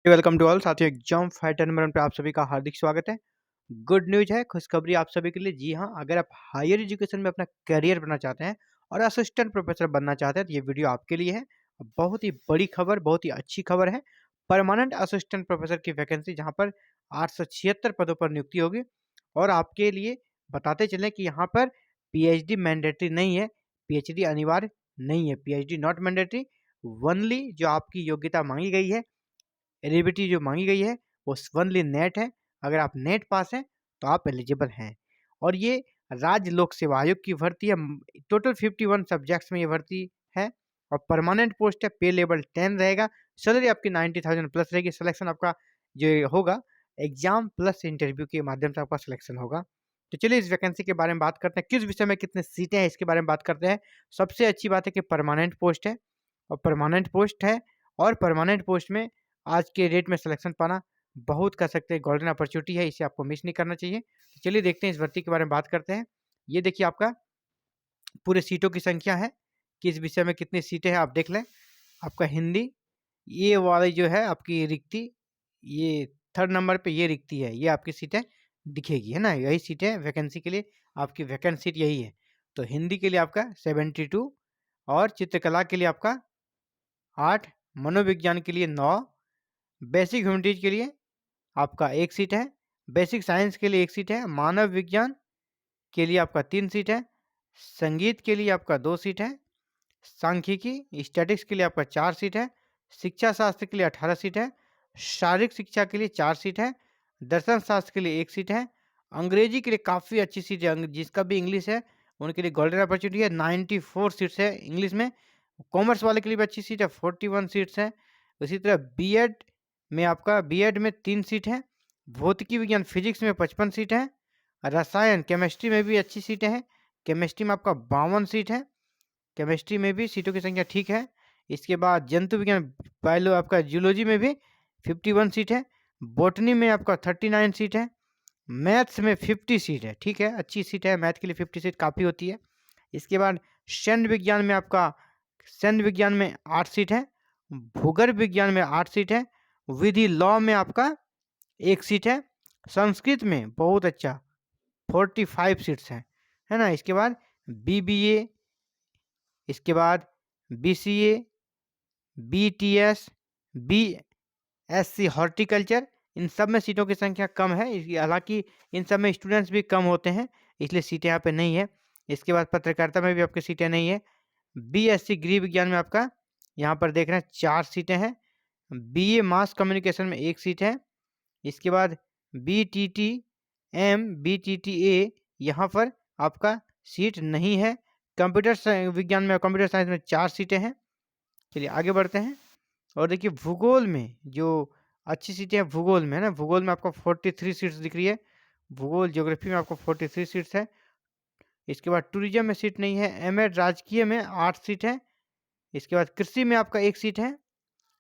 Welcome to all साथियों, exam fighter number पे आप सभी का हार्दिक स्वागत है। गुड न्यूज है, खुशखबरी आप सभी के लिए। जी हाँ, अगर आप हायर एजुकेशन में अपना करियर बनाना चाहते हैं और असिस्टेंट प्रोफेसर बनना चाहते हैं तो ये वीडियो आपके लिए है। बहुत ही बड़ी खबर, बहुत ही अच्छी खबर है। परमानेंट असिस्टेंट प्रोफेसर की वैकेंसी जहाँ पर 876 पदों पर नियुक्ति होगी। और आपके लिए बताते चलें कि यहाँ पर पीएचडी मैंडेटरी नहीं है, पीएचडी अनिवार्य नहीं है, पीएचडी नॉट मैंडेटरी। ओनली जो आपकी योग्यता मांगी गई है, एलिजिबिलिटी जो मांगी गई है वो ओनली नेट है। अगर आप नेट पास हैं तो आप एलिजिबल हैं। और ये राज्य लोक सेवा आयोग की भर्ती है। टोटल 51 सब्जेक्ट्स में ये भर्ती है और परमानेंट पोस्ट है। पे लेवल 10 रहेगा। सैलरी आपकी 90,000 प्लस रहेगी। सिलेक्शन आपका जो होगा एग्जाम प्लस इंटरव्यू के माध्यम से आपका सिलेक्शन होगा। तो चलिए इस वैकेंसी के बारे में बात करते हैं, किस विषय में कितने सीटें हैं इसके बारे में बात करते हैं। सबसे अच्छी बात है कि परमानेंट पोस्ट है और परमानेंट पोस्ट है और परमानेंट पोस्ट में आज के डेट में सिलेक्शन पाना बहुत कह सकते हैं गोल्डन अपॉर्चुनिटी है, इसे आपको मिस नहीं करना चाहिए। तो चलिए देखते हैं इस भर्ती के बारे में बात करते हैं। ये देखिए आपका पूरे सीटों की संख्या है, किस विषय में कितनी सीटें हैं आप देख लें। आपका हिंदी, ये वाली जो है आपकी रिक्ति, ये थर्ड नंबर पे ये रिक्ति है, ये आपकी सीटें दिखेगी, है ना। यही सीटें वैकेंसी के लिए, आपकी वैकेंट सीट यही है। तो हिंदी के लिए आपका 72 और चित्रकला के लिए आपका 8, मनोविज्ञान के लिए 9, बेसिक ह्यूमैनिटीज के लिए आपका 1 सीट है, बेसिक साइंस के लिए 1 सीट है, मानव विज्ञान के लिए आपका 3 सीट है, संगीत के लिए आपका 2 सीट है, सांख्यिकी स्टैटिक्स के लिए आपका 4 सीट है, शिक्षा शास्त्र के लिए 18 सीट है, शारीरिक शिक्षा के लिए 4 सीट है, दर्शन शास्त्र के लिए 1 सीट है, अंग्रेजी के लिए काफ़ी अच्छी सीट है, जिसका भी इंग्लिश है उनके लिए गोल्डन अपॉर्चुनिटी है। 94 सीट्स है इंग्लिश में। कॉमर्स वाले के लिए भी अच्छी सीट है, 41 सीट्स है। उसी तरह बीएड में 3 सीट है, भौतिकी विज्ञान फिजिक्स में 55 सीट है, रसायन केमिस्ट्री में भी अच्छी सीटें हैं। केमिस्ट्री में आपका 52 सीट है, केमिस्ट्री में भी सीटों की संख्या ठीक है। इसके बाद जंतु विज्ञान बायो आपका जूलॉजी में भी 51 सीट है, बॉटनी में आपका 39 सीट है, मैथ्स में 50 सीट है, ठीक है, अच्छी सीट है। मैथ के लिए 50 सीट काफ़ी होती है। इसके बाद सैन्य विज्ञान में आपका सैन्य विज्ञान में 8 सीट है, भूगर्भ विज्ञान में 8 सीट है, विधि लॉ में आपका 1 सीट है, संस्कृत में बहुत अच्छा 45 सीट्स हैं, है ना। इसके बाद बीबीए, इसके बाद बीसीए, बीटीएस, बीएससी हॉर्टिकल्चर, इन सब में सीटों की संख्या कम है। हालांकि इन सब में स्टूडेंट्स भी कम होते हैं, इसलिए सीटें यहाँ पे नहीं है। इसके बाद पत्रकारिता में भी आपकी सीटें नहीं है। बीएससी गृह विज्ञान में आपका यहाँ पर देख रहे हैं 4 सीटें हैं, बीए मास कम्युनिकेशन में 1 सीट है। इसके बाद बीटीटीए यहाँ पर आपका सीट नहीं है। विज्ञान में कंप्यूटर साइंस में 4 सीटें हैं। चलिए आगे बढ़ते हैं। और देखिए भूगोल में जो अच्छी सीटें हैं, भूगोल में है ना, भूगोल में आपको 43 सीट्स दिख रही है। भूगोल ज्योग्राफी में आपको 43 सीट्स है। इसके बाद टूरिज्म में सीट नहीं है। एमएड राजकीय में 8 सीट है। इसके बाद कृषि में आपका 1 सीट है।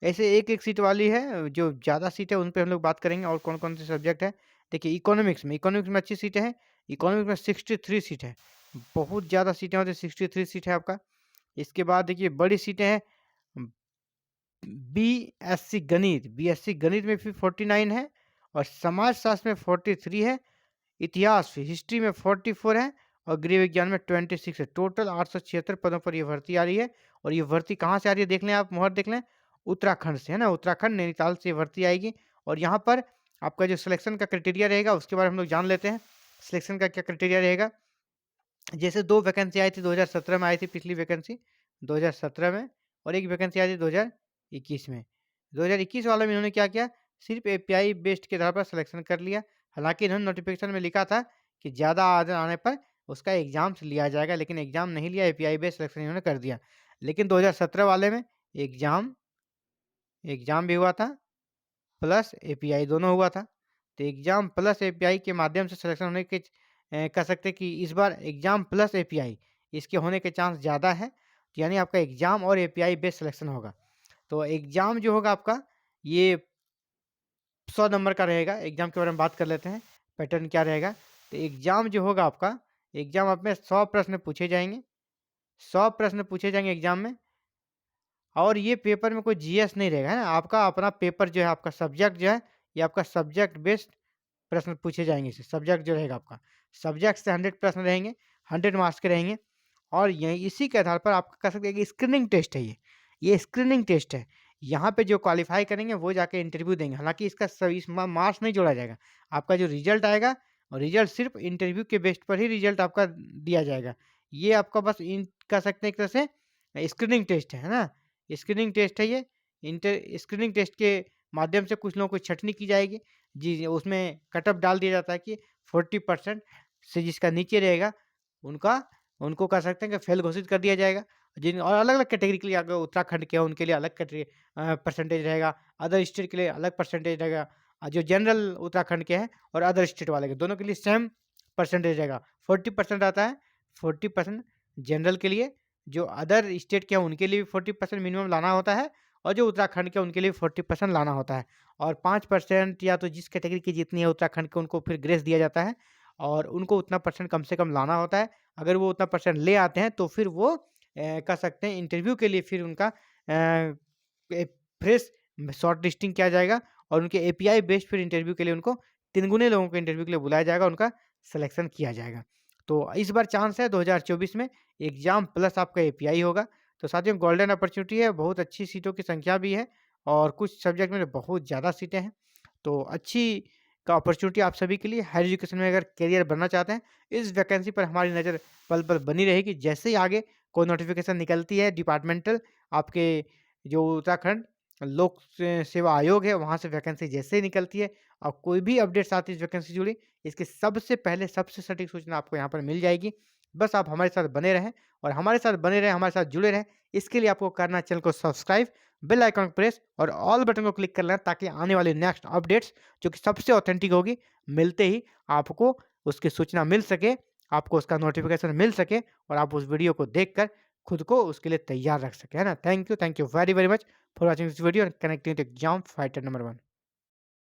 ऐसे एक एक सीट वाली है, जो ज़्यादा सीट है उन पे हम लोग बात करेंगे और कौन कौन से सब्जेक्ट है। देखिए इकोनॉमिक्स में अच्छी सीटें हैं। इकोनॉमिक्स में 63 सीट है, बहुत ज़्यादा सीटें होती है, 63 सीट है आपका। इसके बाद देखिए बड़ी सीटें हैं, बीएससी गणित में फिर 49 है और समाज शास्त्र में 43 है, इतिहास हिस्ट्री में 44 है और गृह विज्ञान में 26 है। टोटल 876 पदों पर ये भर्ती आ रही है। और ये भर्ती कहाँ से आ रही है देख लें, आप मोहर देख लें, उत्तराखंड से, है ना। उत्तराखंड नैनीताल से भर्ती आएगी। और यहाँ पर आपका जो सिलेक्शन का क्राइटेरिया रहेगा उसके बारे में हम लोग जान लेते हैं। सिलेक्शन का क्या क्राइटेरिया रहेगा। जैसे 2 वैकेंसी आई थी 2017 में, आई थी पिछली वैकेंसी 2017 में, और एक वैकेंसी आई थी 2021 में। 2021 वाले में इन्होंने क्या किया, सिर्फ एपीआई बेस्ड के आधार पर सिलेक्शन कर लिया। हालांकि इन्होंने नोटिफिकेशन में लिखा था कि ज़्यादा आदर आने पर उसका एग्जाम्स लिया जाएगा, लेकिन एग्जाम नहीं लिया, एपीआई बेस्ड सिलेक्शन इन्होंने कर दिया। लेकिन 2017 वाले में एग्जाम एग्जाम भी हुआ था प्लस एपीआई दोनों हुआ था। तो एग्जाम प्लस एपीआई के माध्यम से सिलेक्शन होने के कह सकते हैं कि इस बार एग्जाम प्लस एपीआई इसके होने के चांस ज़्यादा है। तो यानी आपका एग्जाम और एपीआई बेस्ड सिलेक्शन होगा। तो एग्जाम जो होगा आपका ये 100 नंबर का रहेगा। एग्जाम के बारे में बात कर लेते हैं, पैटर्न क्या रहेगा। तो एग्जाम जो होगा आपका, एग्जाम आप में 100 प्रश्न पूछे जाएंगे। 100 प्रश्न पूछे जाएंगे एग्जाम में। और ये पेपर में कोई जीएस नहीं रहेगा, है ना? आपका अपना पेपर जो है, आपका सब्जेक्ट जो है, ये आपका सब्जेक्ट बेस्ड प्रश्न पूछे जाएँगे इससे, सब्जेक्ट जो रहेगा आपका। सब्जेक्ट से 100 प्रश्न रहेंगे, 100 मार्क्स के रहेंगे और यही इसी के आधार पर आप कह सकते हैं कि स्क्रीनिंग टेस्ट है ये। ये स्क्रीनिंग टेस्ट है। यहाँ पे जो क्वालीफाई करेंगे वो जाके इंटरव्यू देंगे। हालाँकि इसका सही इसमें मार्क्स नहीं जोड़ा जाएगा। आपका जो रिज़ल्ट आएगा और रिज़ल्ट सिर्फ़ इंटरव्यू के बेस पर ही रिज़ल्ट आपका दिया जाएगा। ये आपका बस कह सकते हैं एक तरह से स्क्रीनिंग टेस्ट है ना? स्क्रीनिंग टेस्ट है ये। स्क्रीनिंग टेस्ट के माध्यम से कुछ लोगों को छँटनी की जाएगी। जी, उसमें कट ऑफ डाल दिया जाता है कि 40% से जिसका नीचे रहेगा उनका उनको कह सकते हैं कि फेल घोषित कर दिया जाएगा। जिन और अलग-अलग कैटेगरी के लिए अगर उत्तराखंड के हैं उनके लिए अलग परसेंटेज रहेगा, अदर स्टेट के लिए अलग परसेंटेज रहेगा। जो जनरल उत्तराखंड के हैं और अदर स्टेट वाले के दोनों के लिए सेम परसेंटेज रहेगा। 40% आता है, 40% जनरल के लिए, जो अदर स्टेट के हैं उनके लिए भी 40% मिनिमम लाना होता है और जो उत्तराखंड के उनके लिए 40% लाना होता है। और 5% या तो जिस कैटेगरी की जितनी है उत्तराखंड के उनको फिर ग्रेस दिया जाता है और उनको उतना परसेंट कम से कम लाना होता है। अगर वो उतना परसेंट ले आते हैं तो फिर वो कह सकते हैं इंटरव्यू के लिए फिर उनका फ्रेश शॉर्ट लिस्टिंग किया जाएगा और उनके एपीआई बेस्ड फिर इंटरव्यू के लिए उनको 3 गुने लोगों को इंटरव्यू के लिए बुलाया जाएगा, उनका सिलेक्शन किया जाएगा। तो इस बार चांस है 2024 में एग्ज़ाम प्लस आपका एपीआई होगा। तो साथियों गोल्डन अपॉर्च्युनिटी है, बहुत अच्छी सीटों की संख्या भी है और कुछ सब्जेक्ट में बहुत ज़्यादा सीटें हैं। तो अच्छी का अपॉर्च्युनिटी आप सभी के लिए हायर एजुकेशन में अगर करियर बनना चाहते हैं, इस वैकेंसी पर हमारी नज़र पल-पल बनी रहेगी। जैसे ही आगे कोई नोटिफ़िकेशन निकलती है डिपार्टमेंटल आपके जो उत्तराखंड लोक सेवा आयोग है, वहाँ से वैकेंसी जैसे ही निकलती है और कोई भी अपडेट्स आती है इस वैकेंसी से जुड़ी, इसके सबसे पहले सबसे सटीक सूचना आपको यहाँ पर मिल जाएगी। बस आप हमारे साथ बने रहें और हमारे साथ बने रहें, हमारे साथ जुड़े रहें। इसके लिए आपको करना है चैनल को सब्सक्राइब, बेल आइकन को प्रेस और ऑल बटन को क्लिक कर लेना ताकि आने वाली नेक्स्ट अपडेट्स जो कि सबसे ऑथेंटिक होगी, मिलते ही आपको उसकी सूचना मिल सके, आपको उसका नोटिफ़िकेशन मिल सके और आप उस वीडियो को देखकर खुद को उसके लिए तैयार रख सकें, है ना? Thank you very, very much for watching this video and connecting with exam fighter number 1।